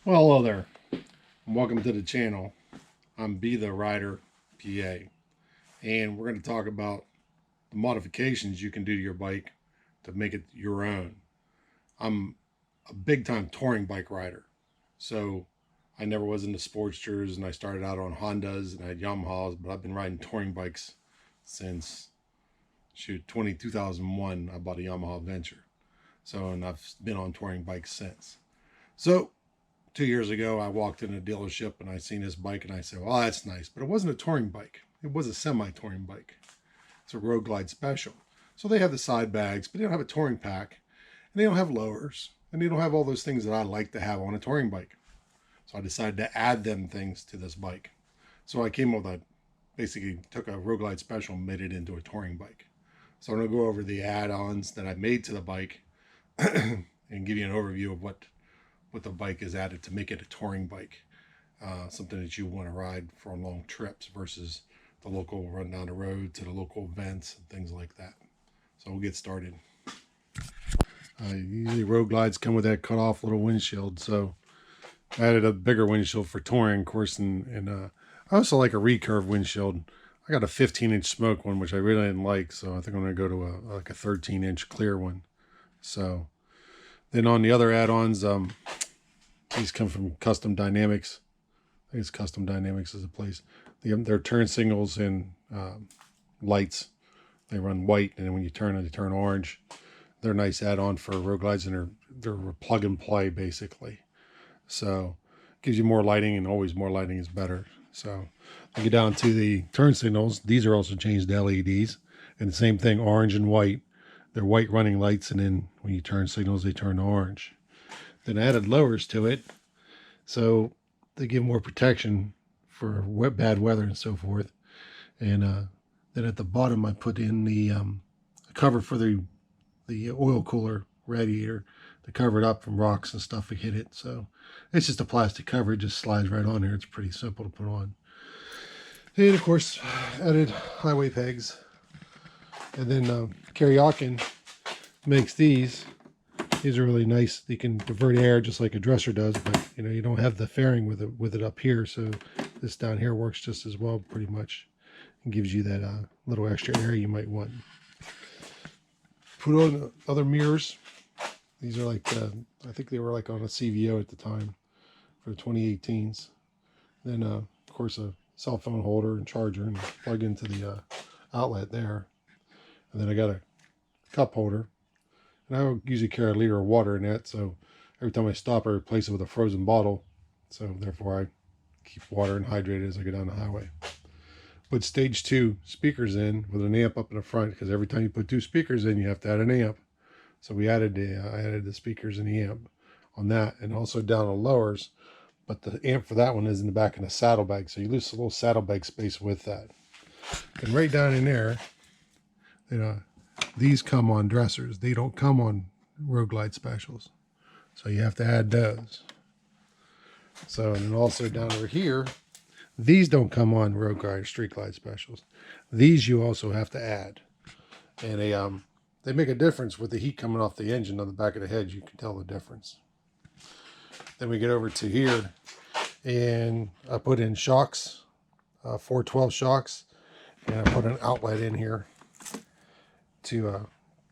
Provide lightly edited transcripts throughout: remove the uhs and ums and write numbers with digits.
Well, hello there, and welcome to the channel. I'm BtheRiderPa, and we're going to talk about the modifications you can do to your bike to make it your own. I'm a big-time touring bike rider, so I never was into Sportsters, and I started out on Hondas and I had Yamahas, but I've been riding touring bikes since 2001. I bought a Yamaha Venture, and I've been on touring bikes since. So 2 years ago, I walked in a dealership and I seen this bike and I said, well, that's nice. But it wasn't a touring bike. It was a semi-touring bike. It's a Road Glide Special. So they have the side bags, but they don't have a touring pack. And they don't have lowers. And they don't have all those things that I like to have on a touring bike. So I decided to add them things to this bike. So I came up with basically took a Road Glide Special and made it into a touring bike. So I'm going to go over the add-ons that I made to the bike and give you an overview of what the bike is added to make it a touring bike, something that you want to ride for long trips versus the local run down the road to the local events and things like that. So we'll get started. Usually Road Glides come with that cut off little windshield, so I added a bigger windshield for touring, of course, and I also like a recurve windshield. I got a 15-inch smoke one, which I really didn't like, so I think I'm going to go to a 13-inch clear one. So then on the other add-ons, these come from Custom Dynamics. I think it's Custom Dynamics is a place. They're turn signals and lights. They run white, and then when you turn them, they turn orange. They're a nice add-on for road glides, and they're plug and play basically. So it gives you more lighting, and always more lighting is better. So I get down to the turn signals. These are also changed to LEDs, and the same thing, orange and white. They're white running lights, and then when you turn signals, they turn orange. Then I added lowers to it, so they give more protection for bad weather and so forth. And then at the bottom, I put in the cover for the oil cooler radiator to cover it up from rocks and stuff that hit it. So it's just a plastic cover. It just slides right on there. It's pretty simple to put on. And of course, added highway pegs. And then Karayakin makes these. These are really nice. They can divert air just like a dresser does, but you don't have the fairing with it up here, so this down here works just as well, pretty much, and gives you that little extra air you might want. Put on other mirrors. These are like I think they were like on a CVO at the time for the 2018s. Then of course a cell phone holder and charger, and plug into the outlet there. And then I got a cup holder. And I usually carry a liter of water in that, so every time I stop, I replace it with a frozen bottle. So therefore, I keep water and hydrated as I go down the highway. Put stage 2 speakers in with an amp up in the front, because every time you put 2 speakers in, you have to add an amp. So I added the speakers and the amp on that, and also down the lowers. But the amp for that one is in the back of the saddlebag, so you lose a little saddlebag space with that. And right down in there, these come on dressers. They don't come on Road Glide Specials. So you have to add those. So, and then also down over here, these don't come on Road Glide Street Glide Specials. These you also have to add. And they make a difference with the heat coming off the engine on the back of the head. You can tell the difference. Then we get over to here, and I put in shocks, 412 shocks, and I put an outlet in here to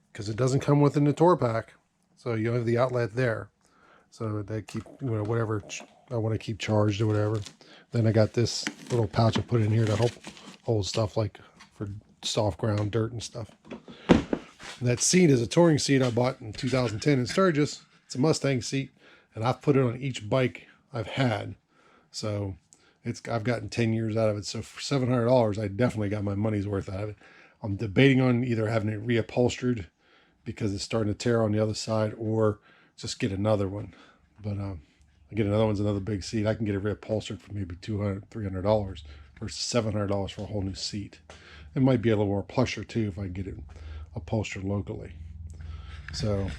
because it doesn't come within the tour pack, so you have the outlet there, so they keep whatever I want to keep charged or whatever. Then I got this little pouch I put in here to help hold stuff like for soft ground, dirt and stuff. And that seat is a touring seat I bought in 2010 in Sturgis. It's a Mustang seat, and I've put it on each bike I've had, so I've gotten 10 years out of it. So for $700, I definitely got my money's worth out of it. I'm debating on either having it reupholstered because it's starting to tear on the other side, or just get another one. But I get another one's another big seat. I can get it reupholstered for maybe $200, $300 versus $700 for a whole new seat. It might be a little more plusher too if I get it upholstered locally. So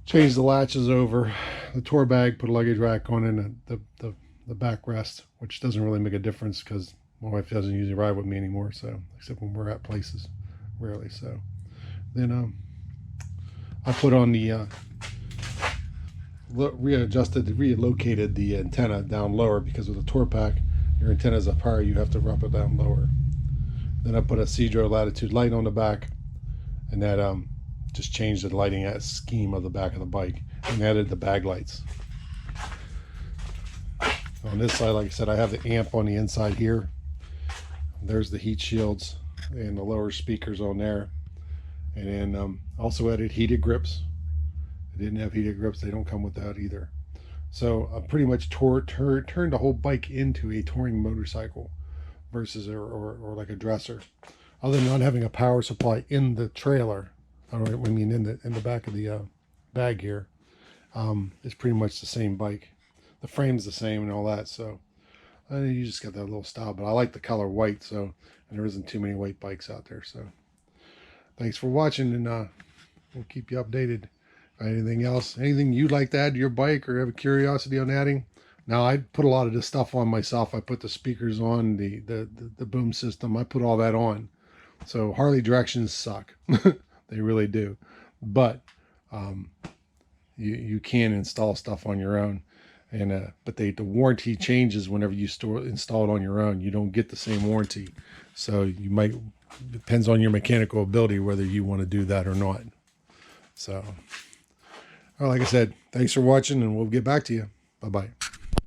change the latches over the tour bag, put a luggage rack on, and the backrest, which doesn't really make a difference because my wife doesn't usually ride with me anymore, so except when we're at places, rarely. So then I put on the relocated the antenna down lower because with the tour pack, your antenna's up higher, you have to drop it down lower. Then I put a Cedro latitude light on the back, and that just changed the lighting scheme of the back of the bike, and added the bag lights. On this side, like I said, I have the amp on the inside here. There's the heat shields and the lower speakers on there. And then also added heated grips. I didn't have heated grips. They don't come with that either. So I pretty much turned the whole bike into a touring motorcycle versus or like a dresser. Other than not having a power supply in the trailer, I mean in the back of the bag here, it's pretty much the same bike. The frame's the same and all that, so you just got that little style. But I like the color white, so, and there isn't too many white bikes out there. So thanks for watching, and we'll keep you updated. Anything else, anything you'd like to add to your bike or have a curiosity on adding? Now, I put a lot of this stuff on myself. I put the speakers on, the boom system. I put all that on. So Harley directions suck. They really do. But you can install stuff on your own. And but the warranty changes whenever you install it on your own. You don't get the same warranty. So you might, depends on your mechanical ability whether you want to do that or not. So, well, like I said, thanks for watching, and we'll get back to you. Bye-bye.